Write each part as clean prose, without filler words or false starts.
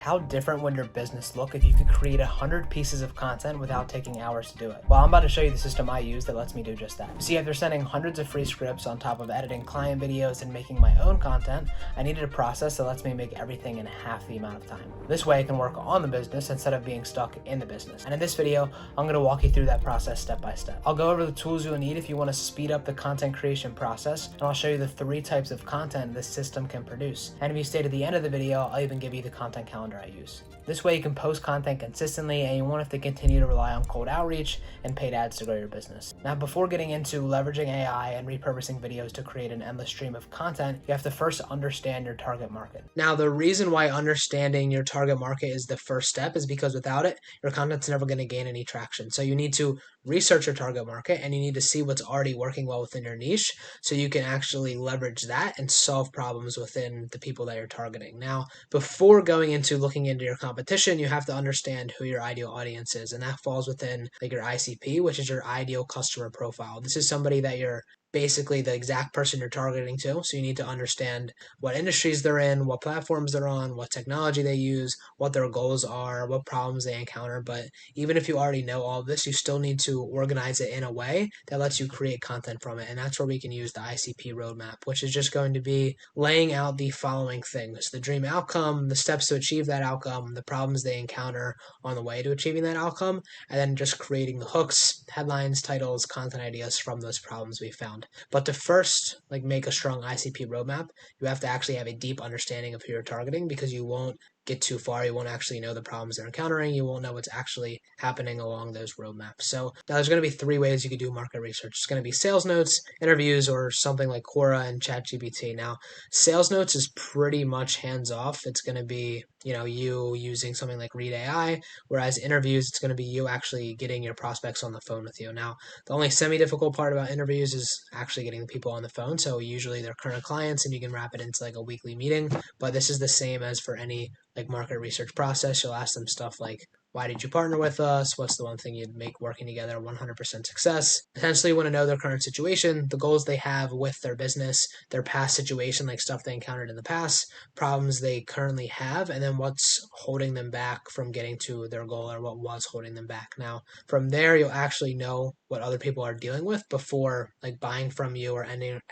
How different would your business look if you could create 100 pieces of content without taking hours to do it? Well, I'm about to show you the system I use that lets me do just that. See, after sending hundreds of free scripts on top of editing client videos and making my own content, I needed a process that lets me make everything in half the amount of time. This way I can work on the business instead of being stuck in the business. And in this video, I'm going to walk you through that process step by step. I'll go over the tools you'll need if you want to speed up the content creation process, and I'll show you the 3 types of content this system can produce. And if you stay to the end of the video, I'll even give you the content calendar I use. This way you can post content consistently and you won't have to continue to rely on cold outreach and paid ads to grow your business. Now, before getting into leveraging AI and repurposing videos to create an endless stream of content, you have to first understand your target market. Now, the reason why understanding your target market is the first step is because without it, your content's never going to gain any traction. So you need to research your target market and you need to see what's already working well within your niche so you can actually leverage that and solve problems within the people that you're targeting. Now, before going into looking into your competition, you have to understand who your ideal audience is, and that falls within like your ICP, which is your ideal customer profile. This is somebody that you're basically the exact person you're targeting to. So you need to understand what industries they're in, what platforms they're on, what technology they use, what their goals are, what problems they encounter. But even if you already know all of this, you still need to organize it in a way that lets you create content from it. And that's where we can use the ICP roadmap, which is just going to be laying out the following things: the dream outcome, the steps to achieve that outcome, the problems they encounter on the way to achieving that outcome, and then just creating the hooks, headlines, titles, content ideas from those problems we found. But to first make a strong ICP roadmap, you have to actually have a deep understanding of who you're targeting, because you won't get too far. You won't actually know the problems they're encountering. You won't know what's actually happening along those roadmaps. So now there's going to be 3 ways you could do market research. It's going to be sales notes, interviews, or something like Quora and ChatGPT. Now, sales notes is pretty much hands off. It's going to be, you using something like Read AI, whereas interviews, it's going to be you actually getting your prospects on the phone with you. Now, the only semi-difficult part about interviews is actually getting the people on the phone. So usually they're current clients and you can wrap it into like a weekly meeting, but this is the same as for any market research process. You'll ask them stuff like, why did you partner with us? What's the one thing you'd make working together 100% success? Essentially, you want to know their current situation, the goals they have with their business, their past situation, like stuff they encountered in the past, problems they currently have, and then what's holding them back from getting to their goal, or what was holding them back. Now, from there, you'll actually know what other people are dealing with before buying from you or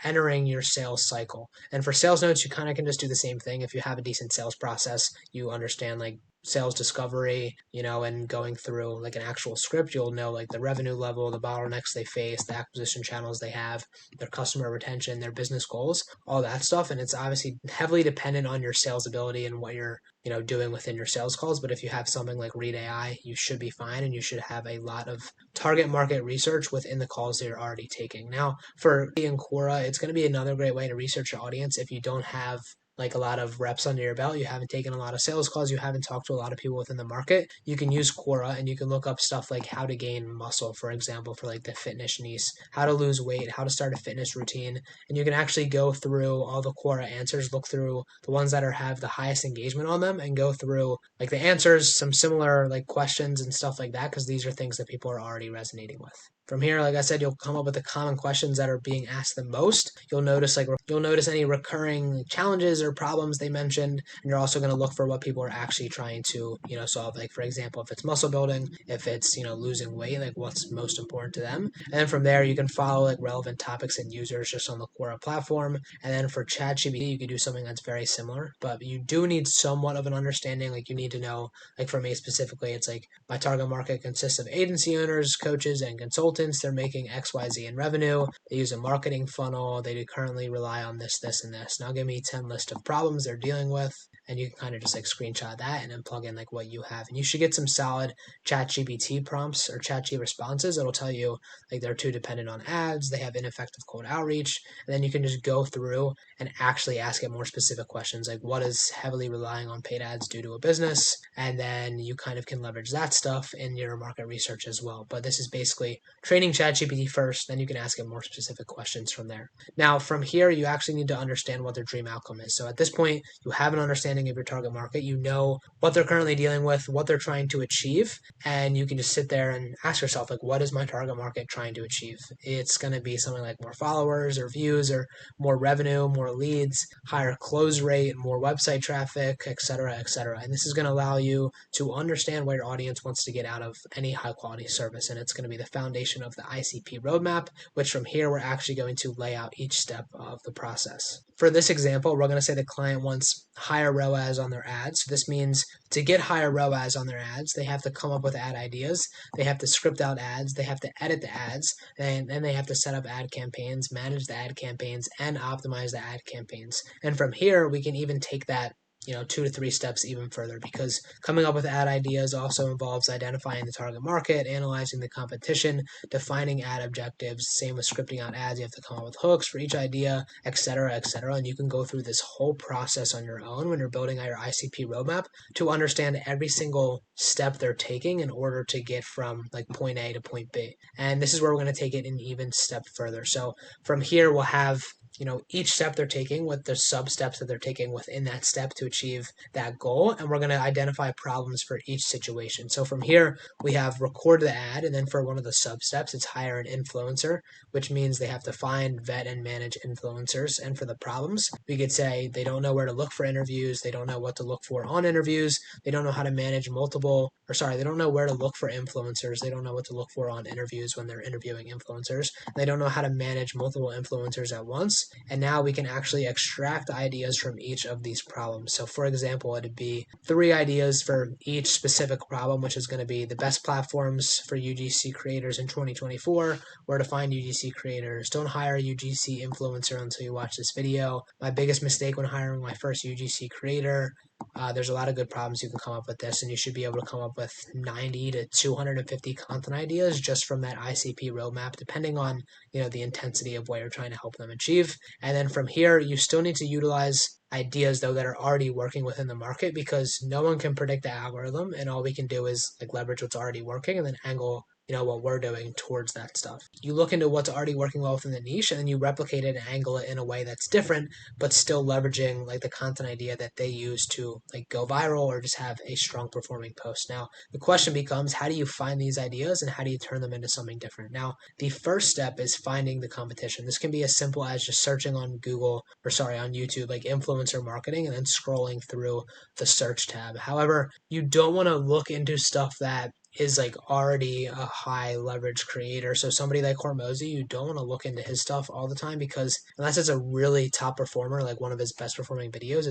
entering your sales cycle. And for sales notes, you kind of can just do the same thing. If you have a decent sales process, you understand sales discovery, and going through an actual script, you'll know the revenue level, the bottlenecks they face, the acquisition channels they have, their customer retention, their business goals, all that stuff. And it's obviously heavily dependent on your sales ability and what you're doing within your sales calls. But if you have something like Read AI, you should be fine, and you should have a lot of target market research within the calls that you're already taking. Now, for in Quora, it's going to be another great way to research your audience if you don't have a lot of reps under your belt, you haven't taken a lot of sales calls, you haven't talked to a lot of people within the market. You can use Quora and you can look up stuff like how to gain muscle, for example, for the fitness niche, how to lose weight, how to start a fitness routine. And you can actually go through all the Quora answers, look through the ones that have the highest engagement on them, and go through the answers, some similar questions and stuff like that, because these are things that people are already resonating with. From here, like I said, you'll come up with the common questions that are being asked the most. You'll notice any recurring challenges or problems they mentioned, and you're also going to look for what people are actually trying to solve. For example, if it's muscle building, if it's losing weight, what's most important to them. And then from there, you can follow relevant topics and users just on the Quora platform. And then for ChatGPT, you can do something that's very similar, but you do need somewhat of an understanding. You need to know, for me specifically, it's my target market consists of agency owners, coaches, and consultants. They're making XYZ in revenue. They use a marketing funnel. They do currently rely on this, this, and this. Now give me 10 list of problems they're dealing with, and you can kind of just screenshot that and then plug in what you have. And you should get some solid ChatGPT prompts or ChatGPT responses. It'll tell you they're too dependent on ads, they have ineffective cold outreach, and then you can just go through and actually ask it more specific questions what is heavily relying on paid ads due to a business, and then you kind of can leverage that stuff in your market research as well. But this is basically training ChatGPT first, then you can ask it more specific questions from there. Now, from here, you actually need to understand what their dream outcome is. So at this point, you have an understanding understanding of your target market. You know what they're currently dealing with, what they're trying to achieve, and you can just sit there and ask yourself, like, what is my target market trying to achieve? It's going to be something like more followers or views or more revenue, more leads, higher close rate, more website traffic, etc., etc. And this is going to allow you to understand what your audience wants to get out of any high quality service. And it's going to be the foundation of the ICP roadmap, which from here, we're actually going to lay out each step of the process. For this example, we're going to say the client wants higher ROAS on their ads. So this means to get higher ROAS on their ads, they have to come up with ad ideas, they have to script out ads, they have to edit the ads, and then they have to set up ad campaigns, manage the ad campaigns, and optimize the ad campaigns. And from here, we can even take that 2 to 3 steps even further, because coming up with ad ideas also involves identifying the target market, analyzing the competition, defining ad objectives. Same with scripting out ads. You have to come up with hooks for each idea, etc., etc. And you can go through this whole process on your own when you're building out your ICP roadmap to understand every single step they're taking in order to get from like point A to point B. And this is where we're going to take it an even step further. So from here, we'll have each step they're taking with the sub steps that they're taking within that step to achieve that goal. And we're going to identify problems for each situation. So from here, we have record the ad. And then for one of the sub steps, it's hire an influencer, which means they have to find, vet, and manage influencers. And for the problems, we could say they don't know where to look for interviews. They don't know what to look for on interviews. They don't know how to manage they don't know where to look for influencers. They don't know what to look for on interviews when they're interviewing influencers. They don't know how to manage multiple influencers at once. And now we can actually extract ideas from each of these problems. So for example, it'd be 3 ideas for each specific problem, which is going to be the best platforms for UGC creators in 2024, where to find UGC creators, don't hire a UGC influencer until you watch this video, my biggest mistake when hiring my first UGC creator. There's a lot of good problems you can come up with this, and you should be able to come up with 90 to 250 content ideas just from that ICP roadmap, depending on the intensity of what you're trying to help them achieve. And then from here, you still need to utilize ideas though that are already working within the market, because no one can predict the algorithm, and all we can do is leverage what's already working and then angle what we're doing towards that stuff. You look into what's already working well within the niche, and then you replicate it and angle it in a way that's different, but still leveraging the content idea that they use to go viral or just have a strong performing post. Now, the question becomes, how do you find these ideas and how do you turn them into something different? Now, the first step is finding the competition. This can be as simple as just searching on YouTube, influencer marketing, and then scrolling through the search tab. However, you don't want to look into stuff that is already a high leverage creator. So somebody like Hormozy, you don't want to look into his stuff all the time, because unless it's a really top performer, like one of his best performing videos,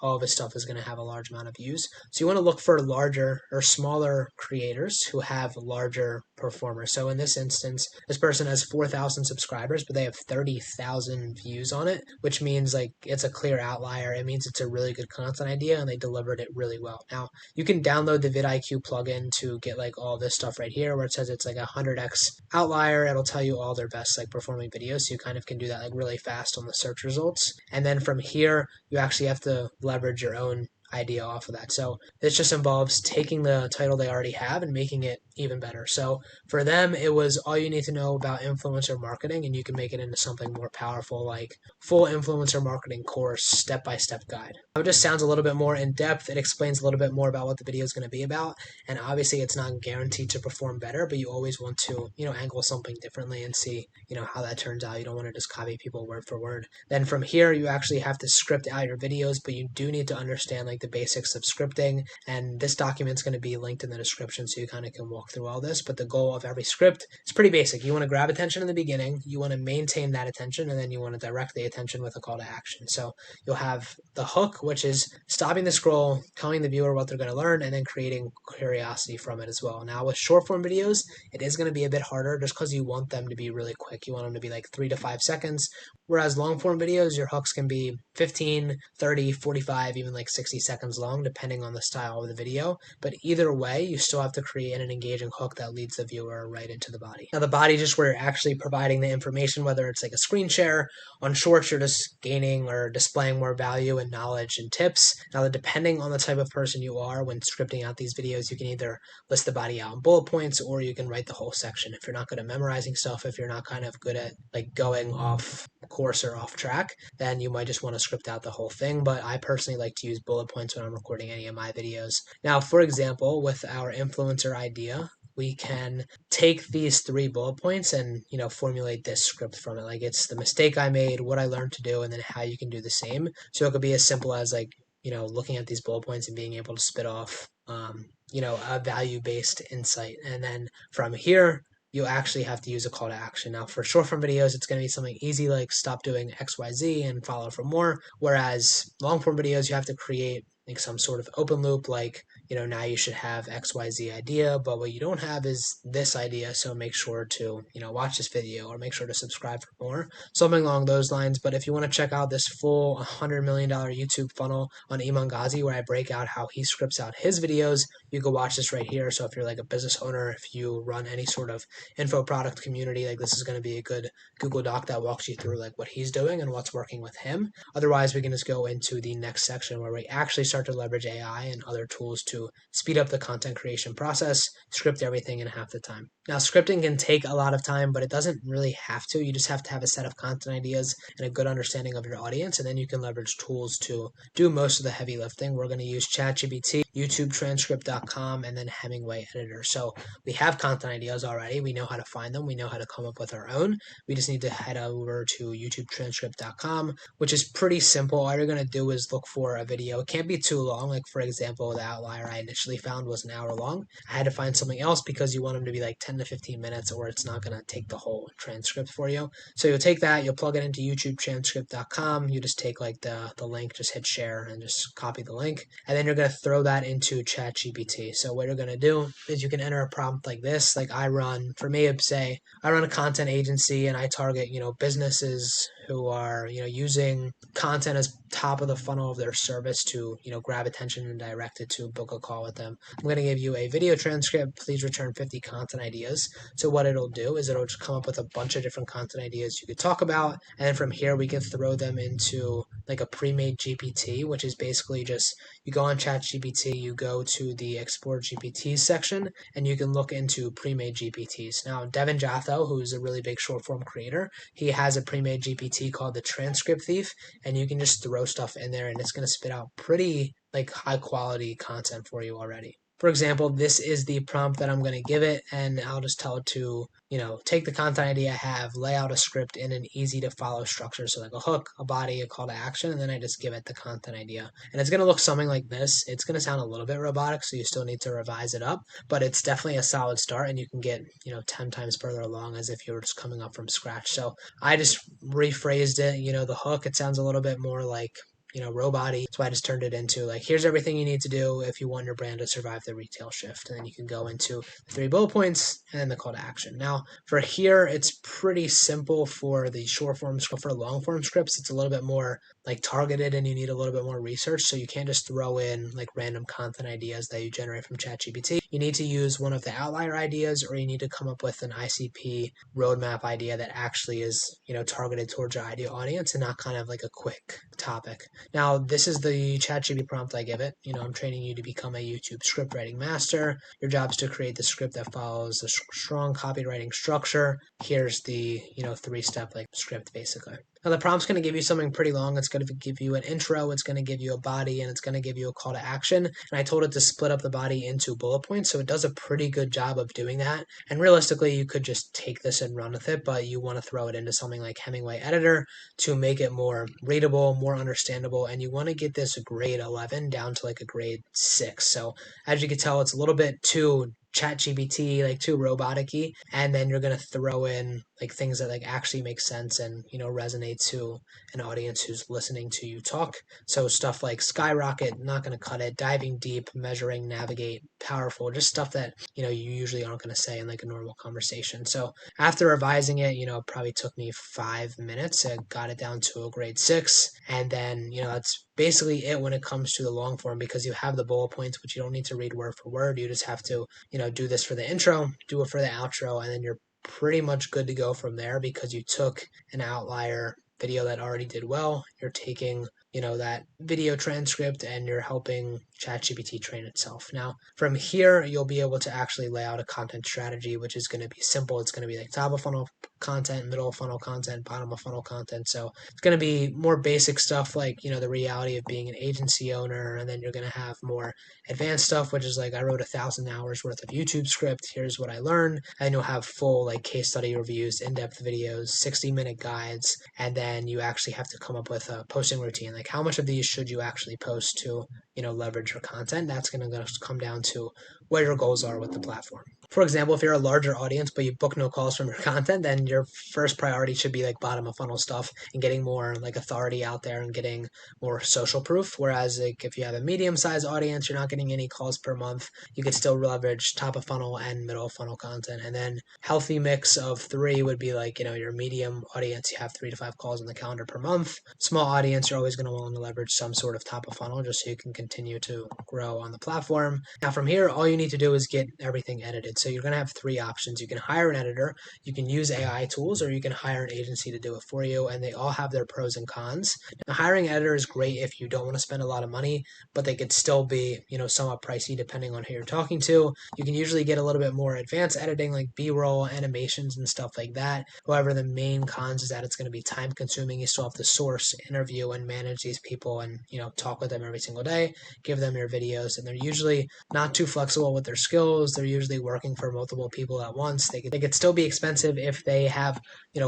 all of his stuff is going to have a large amount of views. So you want to look for larger or smaller creators who have larger performers. So in this instance, this person has 4,000 subscribers, but they have 30,000 views on it, which means it's a clear outlier. It means it's a really good content idea and they delivered it really well. Now, you can download the vidIQ plugin to get all this stuff right here, where it says it's a 100x outlier. It'll tell you all their best performing videos. So you kind of can do that really fast on the search results. And then from here, you actually have to leverage your own idea off of that. So this just involves taking the title they already have and making it even better. So for them, it was all you need to know about influencer marketing, and you can make it into something more powerful, like full influencer marketing course, step-by-step guide. It just sounds a little bit more in depth. It explains a little bit more about what the video is going to be about. And obviously it's not guaranteed to perform better, but you always want to, angle something differently and see, how that turns out. You don't want to just copy people word for word. Then from here, you actually have to script out your videos, but you do need to understand the basics of scripting. And this document's going to be linked in the description, so you kind of can walk through all this. But the goal of every script is pretty basic. You want to grab attention in the beginning, you want to maintain that attention, and then you want to direct the attention with a call to action. So you'll have the hook, which is stopping the scroll, telling the viewer what they're going to learn, and then creating curiosity from it as well. Now with short form videos, it is going to be a bit harder just because you want them to be really quick. You want them to be 3 to 5 seconds, whereas long form videos, your hooks can be 15, 30, 45, even 60 seconds long, depending on the style of the video. But either way, you still have to create an engaging hook that leads the viewer right into the body. Now the body, just where you're actually providing the information, whether it's a screen share. On shorts, you're just gaining or displaying more value and knowledge and tips. Now, depending on the type of person you are when scripting out these videos, you can either list the body out in bullet points, or you can write the whole section. If you're not good at memorizing stuff, if you're not kind of good at going off course or off track, then you might just want to script out the whole thing. But I personally like to use bullet points points when I'm recording any of my videos. Now, for example, with our influencer idea, we can take these 3 bullet points and, formulate this script from it. Like, it's the mistake I made, what I learned to do, and then how you can do the same. So it could be as simple as like, looking at these bullet points and being able to spit off, a value-based insight. And then from here, you actually have to use a call to action. Now, for short form videos, it's going to be something easy like stop doing XYZ and follow for more. Whereas long form videos, you have to create like some sort of open loop, like, now you should have XYZ idea, but what you don't have is this idea. So make sure to, watch this video or make sure to subscribe for more, something along those lines. But if you want to check out this full $100 million YouTube funnel on Iman Ghazi, where I break out how he scripts out his videos, you can watch this right here. So if you're like a business owner, if you run any sort of info product community, like this is going to be a good Google Doc that walks you through like what he's doing and what's working with him. Otherwise, we can just go into the next section where we actually start to leverage AI and other tools to speed up the content creation process, script everything in half the time. Now, scripting can take a lot of time, but it doesn't really have to. You just have to have a set of content ideas and a good understanding of your audience, and then you can leverage tools to do most of the heavy lifting. We're going to use ChatGPT, YouTubeTranscript.com, and then Hemingway Editor. So we have content ideas already. We know how to find them. We know how to come up with our own. We just need to head over to YouTubeTranscript.com, which is pretty simple. All you're going to do is look for a video. It can't be too long. Like, for example, the outlier I initially found was an hour long. I had to find something else because you want them to be like 10 to 15 minutes or it's not going to take the whole transcript for you. So you'll take that, you'll plug it into YouTubeTranscript.com. You just take like the link, just hit share and just copy the link. And then you're going to throw that into ChatGPT. So what you're going to do is you can enter a prompt like this. Like I run a content agency and I target, businesses who are, using content as top of the funnel of their service to, grab attention and direct it to book a call with them. I'm going to give you a video transcript. Please return 50 content ideas. So what it'll do is it'll just come up with a bunch of different content ideas you could talk about. And then from here, we can throw them into like a pre-made GPT, which is basically just you go on ChatGPT, you go to the Explore GPT section, and you can look into pre-made GPTs. Now, Devin Jatho, who's a really big short form creator, he has a pre-made GPT called the Transcript Thief, and you can just throw stuff in there and it's going to spit out pretty like high quality content for you already. For example, this is the prompt that I'm going to give it, and I'll just tell it to, take the content idea I have, lay out a script in an easy to follow structure. So like a hook, a body, a call to action, and then I just give it the content idea. And it's going to look something like this. It's going to sound a little bit robotic, so you still need to revise it up, but it's definitely a solid start and you can get, 10 times further along as if you were just coming up from scratch. So I just rephrased it, the hook, it sounds a little bit more like, robot-y. So I just turned it into like, here's everything you need to do if you want your brand to survive the retail shift. And then you can go into the 3 bullet points and then the call to action. Now for here, it's pretty simple for the short form script. For long form scripts, it's a little bit more like targeted and you need a little bit more research. So you can't just throw in like random content ideas that you generate from ChatGPT. You need to use one of the outlier ideas, or you need to come up with an ICP roadmap idea that actually is, targeted towards your ideal audience and not kind of like a quick topic. Now, this is the ChatGPT prompt I give it. I'm training you to become a YouTube script writing master. Your job is to create the script that follows a strong copywriting structure. Here's the, 3-step like script basically. Now the prompt's going to give you something pretty long. It's going to give you an intro, it's going to give you a body, and it's going to give you a call to action. And I told it to split up the body into bullet points, so it does a pretty good job of doing that. And realistically, you could just take this and run with it, but you want to throw it into something like Hemingway Editor to make it more readable, more understandable, and you want to get this grade 11 down to like a grade 6. So as you can tell, it's a little bit too ChatGPT, like too robotic-y, and then you're going to throw in like things that like actually make sense and, resonate to an audience who's listening to you talk. So stuff like skyrocket, not going to cut it, diving deep, measuring, navigate, powerful, just stuff that, you usually aren't going to say in like a normal conversation. So after revising it, it probably took me 5 minutes. I got it down to a grade 6. And then, that's basically it when it comes to the long form, because you have the bullet points, which you don't need to read word for word. You just have to, do this for the intro, do it for the outro, and then you're pretty much good to go from there because you took an outlier video that already did well. You're taking, that video transcript and you're helping ChatGPT train itself. Now, from here, you'll be able to actually lay out a content strategy, which is going to be simple. It's going to be like top of funnel content, middle of funnel content, bottom of funnel content. So it's going to be more basic stuff like, the reality of being an agency owner. And then you're going to have more advanced stuff, which is like, I wrote 1,000 hours worth of YouTube script. Here's what I learned. And you'll have full like case study reviews, in-depth videos, 60-minute guides. And then you actually have to come up with a posting routine. Like how much of these should you actually post to, leverage your content? That's going to come down to what your goals are with the platform. For example, if you're a larger audience, but you book no calls from your content, then your first priority should be like bottom of funnel stuff and getting more like authority out there and getting more social proof. Whereas like if you have a medium sized audience, you're not getting any calls per month, you could still leverage top of funnel and middle of funnel content. And then healthy mix of 3 would be like, your medium audience, you have 3 to 5 calls on the calendar per month. Small audience, you're always going to want to leverage some sort of top of funnel just so you can continue to grow on the platform. Now from here, all you need to do is get everything edited. So you're going to have 3 options. You can hire an editor, you can use AI tools, or you can hire an agency to do it for you, and they all have their pros and cons. Now, hiring an editor is great if you don't want to spend a lot of money, but they could still be, somewhat pricey depending on who you're talking to. You can usually get a little bit more advanced editing like B-roll, animations, and stuff like that. However, the main cons is that it's going to be time consuming. You still have to source, interview, and manage these people and, talk with them every single day, give them your videos, and they're usually not too flexible with their skills. They're usually working for multiple people at once. They could still be expensive if they have,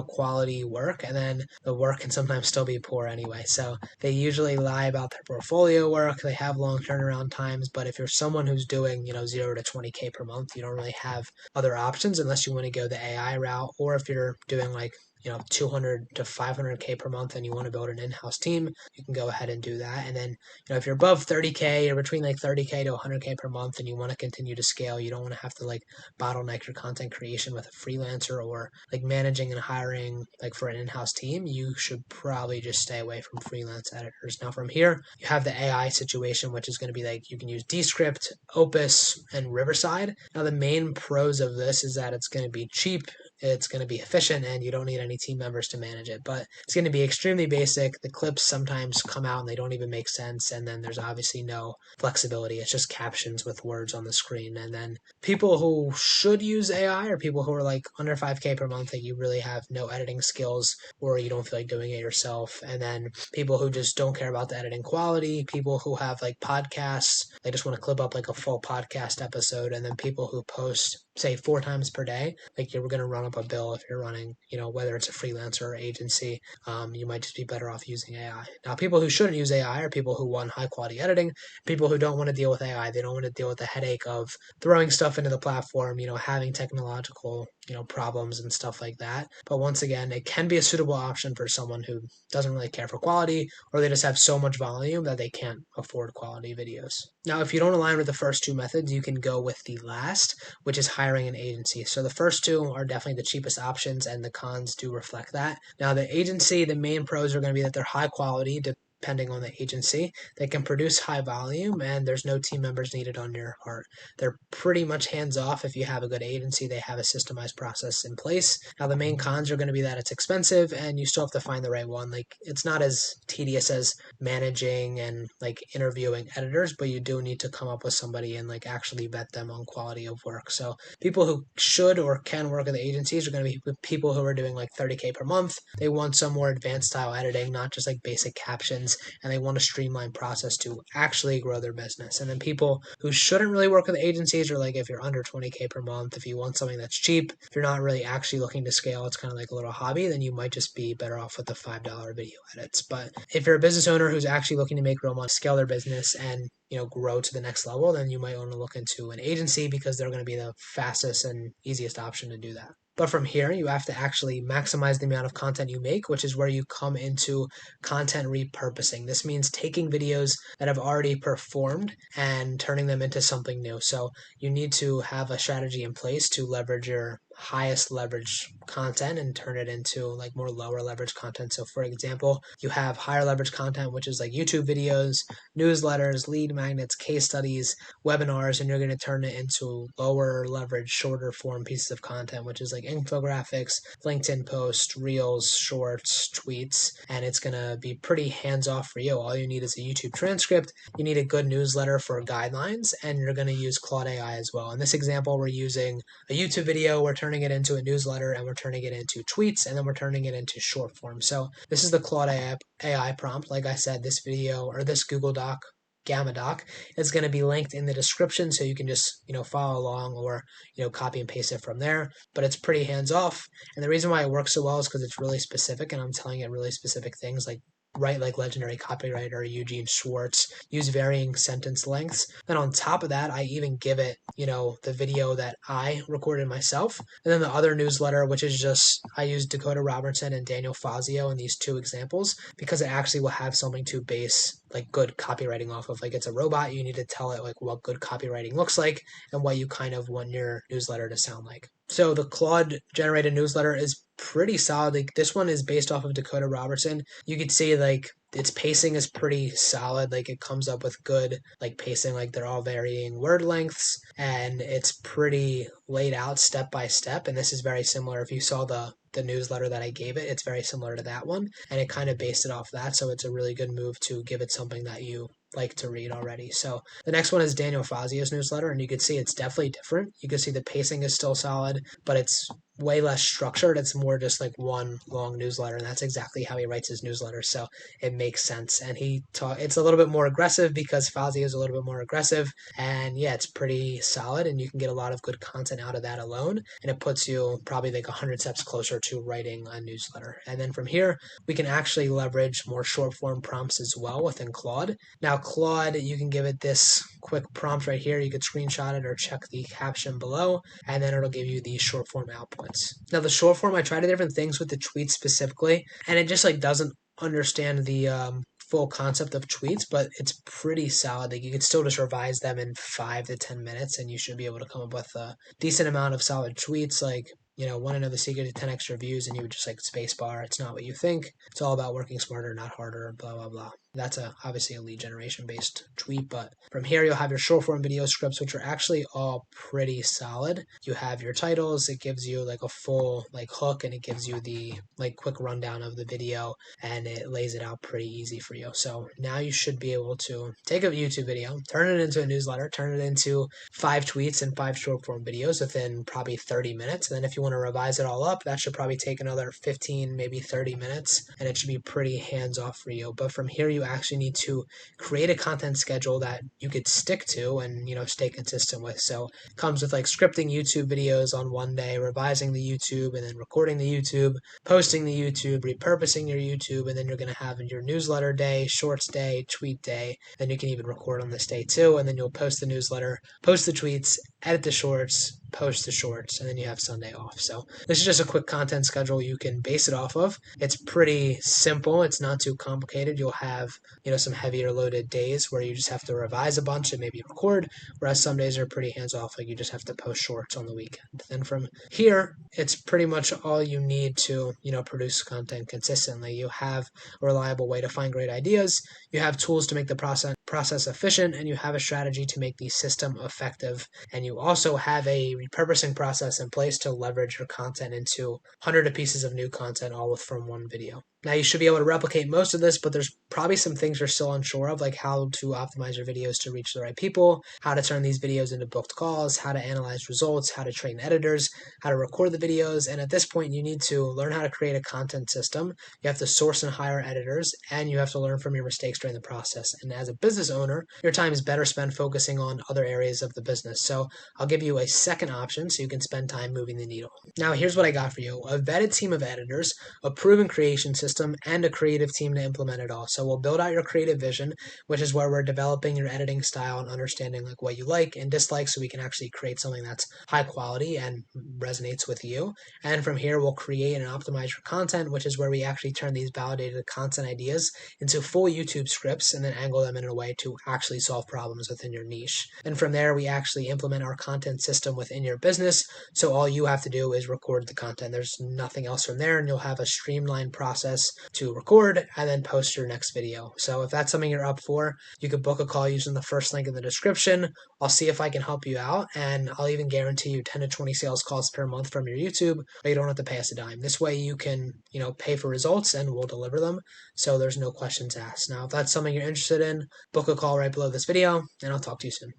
quality work, and then the work can sometimes still be poor anyway. So they usually lie about their portfolio work. They have long turnaround times, but if you're someone who's doing, 0 to 20K per month, you don't really have other options unless you want to go the AI route, or if you're doing like 200 to 500K per month and you want to build an in-house team, you can go ahead and do that. And then, if you're above 30K or between like 30K to 100K per month and you want to continue to scale, you don't want to have to like bottleneck your content creation with a freelancer or like managing and hiring like for an in-house team, you should probably just stay away from freelance editors. Now from here, you have the AI situation, which is going to be like, you can use Descript, Opus, and Riverside. Now the main pros of this is that it's going to be cheap, it's going to be efficient, and you don't need any team members to manage it. But it's going to be extremely basic. The clips sometimes come out and they don't even make sense. And then there's obviously no flexibility. It's just captions with words on the screen. And then people who should use AI are people who are like under 5K per month, that you really have no editing skills or you don't feel like doing it yourself. And then people who just don't care about the editing quality, people who have like podcasts, they just want to clip up like a full podcast episode. And then people who post, say, 4 times per day, like you're going to run up a bill if you're running, whether it's a freelancer or agency, you might just be better off using AI. Now, people who shouldn't use AI are people who want high quality editing, people who don't want to deal with AI. They don't want to deal with the headache of throwing stuff into the platform, having technological, problems and stuff like that. But once again, it can be a suitable option for someone who doesn't really care for quality, or they just have so much volume that they can't afford quality videos. Now, if you don't align with the first 2 methods, you can go with the last, which is hiring an agency. So the first 2 are definitely the cheapest options, and the cons do reflect that. Now, the agency, the main pros are going to be that they're high quality, depending on the agency. They can produce high volume, and there's no team members needed on your part. They're pretty much hands-off. If you have a good agency, they have a systemized process in place. Now, the main cons are going to be that it's expensive, and you still have to find the right one. Like, it's not as tedious as managing and like interviewing editors, but you do need to come up with somebody and like actually vet them on quality of work. So people who should or can work at the agencies are going to be people who are doing like 30K per month. They want some more advanced style editing, not just like basic captions, and they want a streamlined process to actually grow their business. And then people who shouldn't really work with agencies are like, if you're under 20K per month, if you want something that's cheap, if you're not really actually looking to scale, it's kind of like a little hobby, then you might just be better off with the $5 video edits. But if you're a business owner who's actually looking to make real money, scale their business, and grow to the next level, then you might want to look into an agency because they're going to be the fastest and easiest option to do that. But from here, you have to actually maximize the amount of content you make, which is where you come into content repurposing. This means taking videos that have already performed and turning them into something new. So you need to have a strategy in place to leverage your highest leverage content and turn it into like more lower leverage content. So for example, you have higher leverage content, which is like YouTube videos, newsletters, lead magnets, case studies, webinars, and you're going to turn it into lower leverage, shorter form pieces of content, which is like infographics, LinkedIn posts, reels, shorts, tweets, and it's going to be pretty hands-off for you. All you need is a YouTube transcript. You need a good newsletter for guidelines, and you're going to use Claude AI as well. In this example, we're using a YouTube video. We're turning turning it into a newsletter, and we're turning it into tweets, and then we're turning it into short form. So this is the Claude AI prompt. Like I said, this video or this Google Doc, Gamma Doc, is going to be linked in the description, so you can just follow along or copy and paste it from there. But it's pretty hands off, and the reason why it works so well is because it's really specific, and I'm telling it really specific things like write like legendary copywriter Eugene Schwartz, use varying sentence lengths. Then on top of that, I even give it, the video that I recorded myself. And then the other newsletter, which is just, I use Dakota Robertson and Daniel Fazio in these two examples because it actually will have something to base like good copywriting off of. Like it's a robot, you need to tell it like what good copywriting looks like and what you kind of want your newsletter to sound like. So the Claude generated newsletter is pretty solid. Like this one is based off of Dakota Robertson. You could see like its pacing is pretty solid. Like it comes up with good like pacing, like they're all varying word lengths, and it's pretty laid out step by step. And this is very similar. If you saw the newsletter that I gave it, it's very similar to that one, and it kind of based it off that. So it's a really good move to give it something that you like to read already. So the next one is Daniel Fazio's newsletter, and you can see it's definitely different. You can see the pacing is still solid, but it's way less structured. It's more just like one long newsletter, and that's exactly how he writes his newsletter. So it makes sense. And it's a little bit more aggressive because Fazio is a little bit more aggressive. And yeah, it's pretty solid, and you can get a lot of good content out of that alone. And it puts you probably like 100 steps closer to writing a newsletter. And then from here, we can actually leverage more short form prompts as well within Claude. Now, Claude, you can give it this quick prompt right here. You could screenshot it or check the caption below, and then it'll give you the short form outputs. Now, the short form, I tried different things with the tweets specifically, and it just like doesn't understand the full concept of tweets, but it's pretty solid. Like you could still just revise them in 5 to 10 minutes, and you should be able to come up with a decent amount of solid tweets. Like, want to know the secret to 10 extra views, and you would just like spacebar. It's not what you think. It's all about working smarter, not harder, blah, blah, blah. That's obviously a lead generation based tweet, but from here you'll have your short form video scripts, which are actually all pretty solid. You have your titles, it gives you like a full like hook, and it gives you the like quick rundown of the video, and it lays it out pretty easy for you. So now you should be able to take a YouTube video, turn it into a newsletter, turn it into 5 tweets and 5 short form videos within probably 30 minutes. And then if you want to revise it all up, that should probably take another 15, maybe 30 minutes, and it should be pretty hands off for you. But from here, you actually need to create a content schedule that you could stick to and stay consistent with. So it comes with like scripting YouTube videos on one day, revising the YouTube, and then recording the YouTube, posting the YouTube, repurposing your YouTube, and then you're going to have your newsletter day, shorts day, tweet day. Then you can even record on this day too, and then you'll post the newsletter, post the tweets, edit the shorts, post the shorts, and then you have Sunday off. So this is just a quick content schedule you can base it off of. It's pretty simple. It's not too complicated. You'll have, some heavier loaded days where you just have to revise a bunch and maybe record, whereas some days are pretty hands off, like you just have to post shorts on the weekend. Then from here, it's pretty much all you need to, produce content consistently. You have a reliable way to find great ideas. You have tools to make the process efficient, and you have a strategy to make the system effective. And you also have a repurposing process in place to leverage your content into hundreds of pieces of new content, all from one video. Now, you should be able to replicate most of this, but there's probably some things you're still unsure of, like how to optimize your videos to reach the right people, how to turn these videos into booked calls, how to analyze results, how to train editors, how to record the videos. And at this point, you need to learn how to create a content system. You have to source and hire editors, and you have to learn from your mistakes during the process. And as a business owner, your time is better spent focusing on other areas of the business. So I'll give you a second option so you can spend time moving the needle. Now, here's what I got for you: a vetted team of editors, a proven creation system, and a creative team to implement it all. So we'll build out your creative vision, which is where we're developing your editing style and understanding like what you like and dislike, so we can actually create something that's high quality and resonates with you. And from here, we'll create and optimize your content, which is where we actually turn these validated content ideas into full YouTube scripts and then angle them in a way to actually solve problems within your niche. And from there, we actually implement our content system within your business. So all you have to do is record the content. There's nothing else from there, and you'll have a streamlined process to record and then post your next video. So if that's something you're up for, you could book a call using the first link in the description. I'll see if I can help you out, and I'll even guarantee you 10 to 20 sales calls per month from your YouTube, but you don't have to pay us a dime. This way you can, pay for results and we'll deliver them. So there's no questions asked. Now, if that's something you're interested in, book a call right below this video, and I'll talk to you soon.